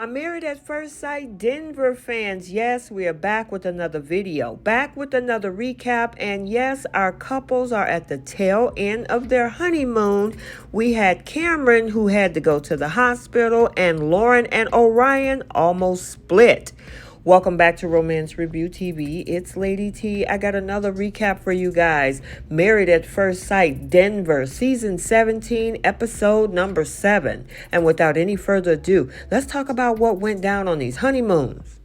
I'm Married at First Sight Denver fans. Yes, we are back with another video, back with another recap. And yes, our couples are at the tail end of their honeymoon. We had Cameron, who had to go to the hospital, and Lauren and Orion almost split. Welcome back to Romance Review TV. It's Lady T. I got another recap for you guys. Married at First Sight Denver, Season 17, Episode number 7. And without any further ado, let's talk about what went down on these honeymoons.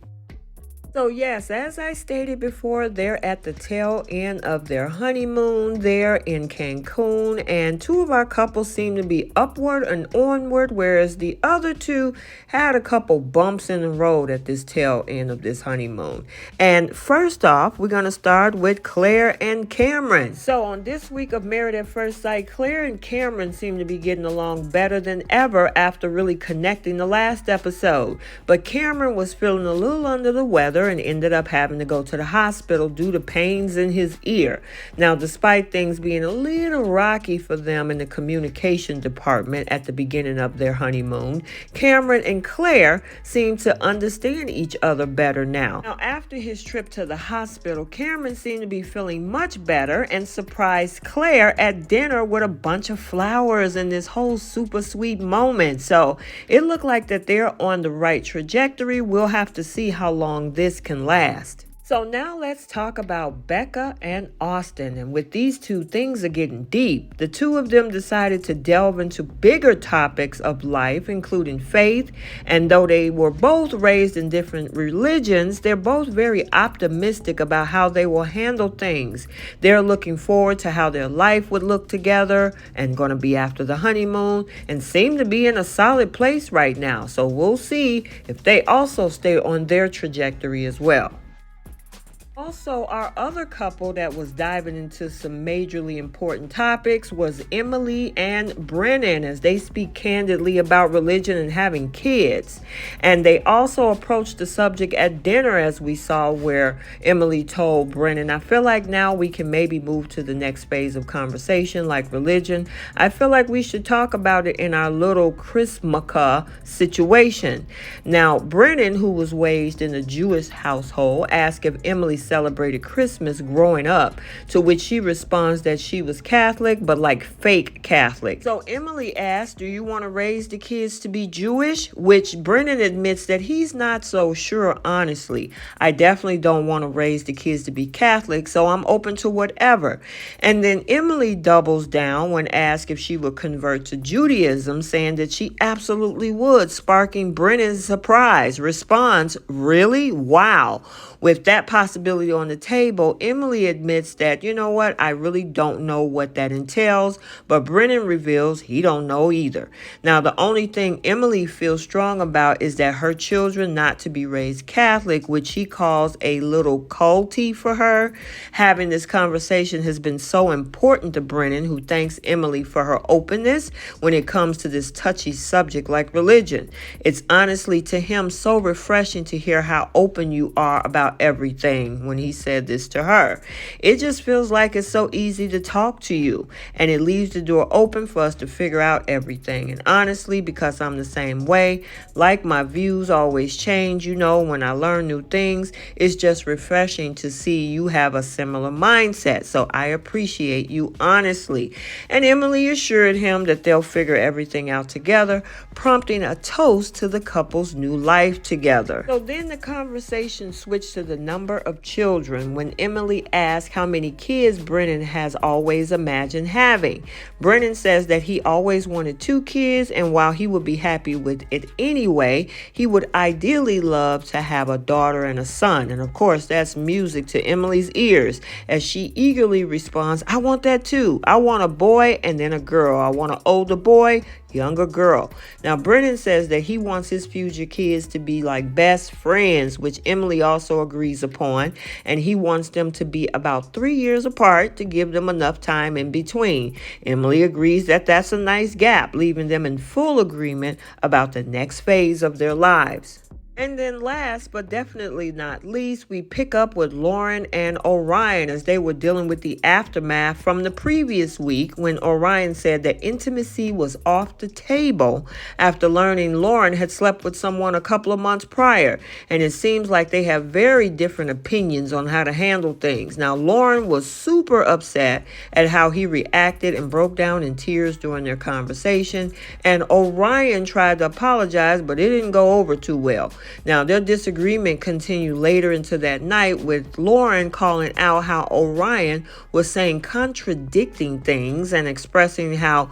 So yes, as I stated before, they're at the tail end of their honeymoon there in Cancun, and two of our couples seem to be upward and onward, whereas the other two had a couple bumps in the road at this tail end of this honeymoon. And first off, we're going to start with Claire and Cameron. So on this week of Married at First Sight, Claire and Cameron seem to be getting along better than ever after really connecting the last episode. But Cameron was feeling a little under the weather and ended up having to go to the hospital due to pains in his ear. Now, despite things being a little rocky for them in the communication department at the beginning of their honeymoon, Cameron and Claire seem to understand each other better now. Now, after his trip to the hospital, Cameron seemed to be feeling much better and surprised Claire at dinner with a bunch of flowers and this whole super sweet moment. So it looked like that they're on the right trajectory. We'll have to see how long this can last. So now let's talk about Becca and Austin. And with these two, things are getting deep. The two of them decided to delve into bigger topics of life, including faith. And though they were both raised in different religions, they're both very optimistic about how they will handle things. They're looking forward to how their life would look together and going to be after the honeymoon, and seem to be in a solid place right now. So we'll see if they also stay on their trajectory as well. Also, our other couple that was diving into some majorly important topics was Emily and Brennan, as they speak candidly about religion and having kids. And they also approached the subject at dinner, as we saw, where Emily told Brennan, I feel like now we can maybe move to the next phase of conversation, like religion. I feel like we should talk about it in our little Christmaka situation. Now, Brennan, who was raised in a Jewish household, asked if Emily celebrated Christmas growing up, to which she responds that she was Catholic, but like fake Catholic. So Emily asked, do you want to raise the kids to be Jewish? Which Brennan admits that he's not so sure, honestly. I definitely don't want to raise the kids to be Catholic, so I'm open to whatever. And then Emily doubles down when asked if she would convert to Judaism, saying that she absolutely would, sparking Brennan's surprise response, really? Wow. With that possibility on the table, Emily admits that, you know what, I really don't know what that entails, but Brennan reveals he don't know either. Now, the only thing Emily feels strong about is that her children not to be raised Catholic, which she calls a little culty for her. Having this conversation has been so important to Brennan, who thanks Emily for her openness when it comes to this touchy subject like religion. It's honestly to him so refreshing to hear how open you are about everything when he said this to her. It just feels like it's so easy to talk to you, and it leaves the door open for us to figure out everything. And honestly, because I'm the same way, like my views always change, when I learn new things, it's just refreshing to see you have a similar mindset. So I appreciate you, honestly. And Emily assured him that they'll figure everything out together, prompting a toast to the couple's new life together. So then the conversation switched to the number of children when Emily asked how many kids Brennan has always imagined having. Brennan says that he always wanted 2 kids, and while he would be happy with it anyway, he would ideally love to have a daughter and a son. And of course, that's music to Emily's ears as she eagerly responds, I want that too. I want a boy and then a girl. I want an older boy, younger girl. Now, Brennan says that he wants his future kids to be like best friends, which Emily also agrees upon, and he wants them to be about 3 years apart to give them enough time in between. Emily agrees that that's a nice gap, leaving them in full agreement about the next phase of their lives. And then last but definitely not least, we pick up with Lauren and Orion as they were dealing with the aftermath from the previous week when Orion said that intimacy was off the table after learning Lauren had slept with someone a couple of months prior. And it seems like they have very different opinions on how to handle things. Now, Lauren was super upset at how he reacted and broke down in tears during their conversation. And Orion tried to apologize, but it didn't go over too well. Now, their disagreement continued later into that night with Lauren calling out how Orion was saying contradicting things and expressing how,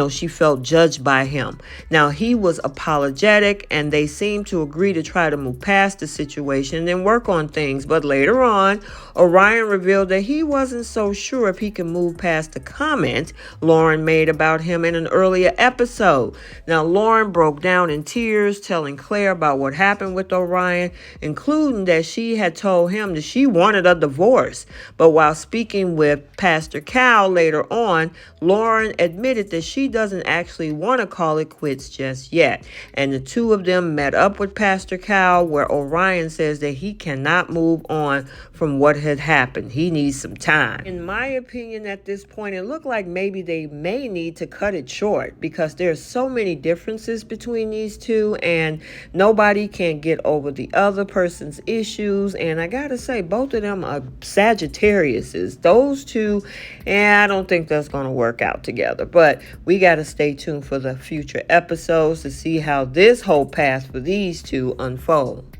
she felt judged by him. Now, he was apologetic and they seemed to agree to try to move past the situation and work on things. But later on, Orion revealed that he wasn't so sure if he can move past the comment Lauren made about him in an earlier episode. Now, Lauren broke down in tears, telling Claire about what happened with Orion, including that she had told him that she wanted a divorce. But while speaking with Pastor Cal later on, Lauren admitted that she doesn't actually want to call it quits just yet. And the two of them met up with Pastor Cal, where Orion says that he cannot move on from what had happened. He needs some time. In my opinion, at this point, it looked like maybe they may need to cut it short because there's so many differences between these two and nobody can get over the other person's issues. And I gotta say, both of them are Sagittariuses. Those two, I don't think that's gonna work out together. But we gotta stay tuned for the future episodes to see how this whole path for these two unfold.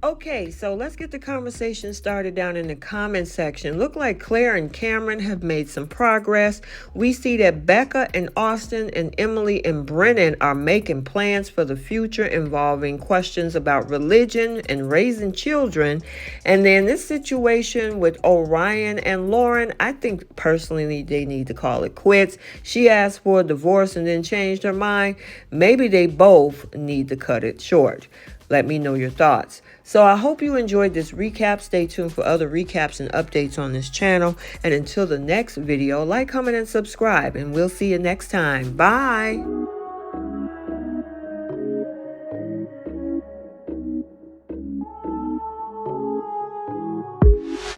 Okay, so let's get the conversation started down in the comment section. Look like Claire and Cameron have made some progress. We see that Becca and Austin and Emily and Brennan are making plans for the future involving questions about religion and raising children. And then this situation with Orion and Lauren, I think personally they need to call it quits. She asked for a divorce and then changed her mind. Maybe they both need to cut it short. Let me know your thoughts. So I hope you enjoyed this recap. Stay tuned for other recaps and updates on this channel. And until the next video, like, comment, and subscribe. And we'll see you next time. Bye.